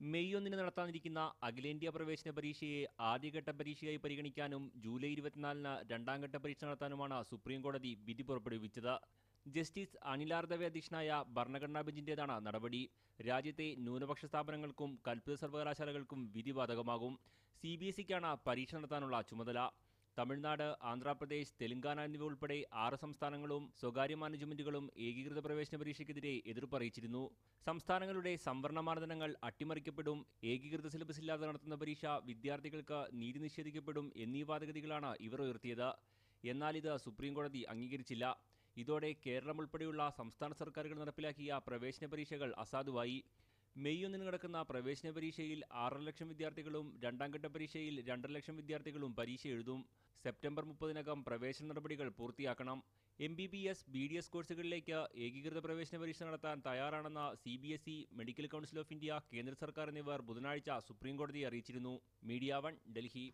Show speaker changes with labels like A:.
A: May 1 നടത്താനിരിക്കുന്ന അഖിലേന്ത്യാ പ്രവേശന പരീക്ഷയെ ആദ്യഘട്ട പരീക്ഷയായി പരിഗണിക്കാനും ജൂലൈ 24-ന് രണ്ടാംഘട്ട പരീക്ഷ നടത്താനുമാണ് സുപ്രീംകോടതി വിധി പുറപ്പെടുവിച്ചത്. ജസ്റ്റിസ് അനിൽ ദവെ അധ്യക്ഷനായ ഭരണഘടനാ ബെഞ്ചിന്റേതാണ് നടപടി. രാജ്യത്തെ ന്യൂനപക്ഷ സ്ഥാപനങ്ങൾക്കും കൽപ്പിത സർവകലാശാലകൾക്കും വിധി ബാധകമാകും. CBSEക്കാണ് പരീക്ഷ നടത്താനുള്ള ചുമതല. തമിഴ്നാട്, ആന്ധ്രാപ്രദേശ്, തെലങ്കാന എന്നിവ ഉൾപ്പെടെ 6 സംസ്ഥാനങ്ങളും സ്വകാര്യ മാനേജ്മെന്റുകളും ഏകീകൃത പ്രവേശന പരീക്ഷയ്ക്കെതിരെ എതിർപ്പറിയിച്ചിരുന്നു. സംസ്ഥാനങ്ങളുടെ സംവരണ മാനദണ്ഡങ്ങൾ അട്ടിമറിക്കപ്പെടും, ഏകീകൃത സിലബസ് ഇല്ലാതെ നടത്തുന്ന പരീക്ഷ വിദ്യാർത്ഥികൾക്ക് നീതി നിഷേധിക്കപ്പെടും എന്നീ വാദഗതികളാണ് ഇവർ ഉയർത്തിയത്. എന്നാൽ ഇത് സുപ്രീംകോടതി അംഗീകരിച്ചില്ല. ഇതോടെ കേരളം ഉൾപ്പെടെയുള്ള സംസ്ഥാന സർക്കാരുകൾ നടപ്പിലാക്കിയ പ്രവേശന പരീക്ഷകൾ അസാധുവായി. മെയ് 1 നടക്കുന്ന പ്രവേശന പരീക്ഷയിൽ 6.5 ലക്ഷം വിദ്യാർത്ഥികളും രണ്ടാംഘട്ട പരീക്ഷയിൽ 2.5 ലക്ഷം വിദ്യാർത്ഥികളും പരീക്ഷ എഴുതും. സെപ്റ്റംബർ 30-നകം പ്രവേശന നടപടികൾ പൂർത്തിയാക്കണം. MBBS, BDS കോഴ്സുകളിലേക്ക് ഏകീകൃത പ്രവേശന പരീക്ഷ നടത്താൻ തയ്യാറാണെന്ന് CBSE, medical council of India, കേന്ദ്ര സർക്കാർ എന്നിവർ ബുധനാഴ്ച സുപ്രീംകോടതിയെ അറിയിച്ചിരുന്നു. മീഡിയ 1, ഡൽഹി.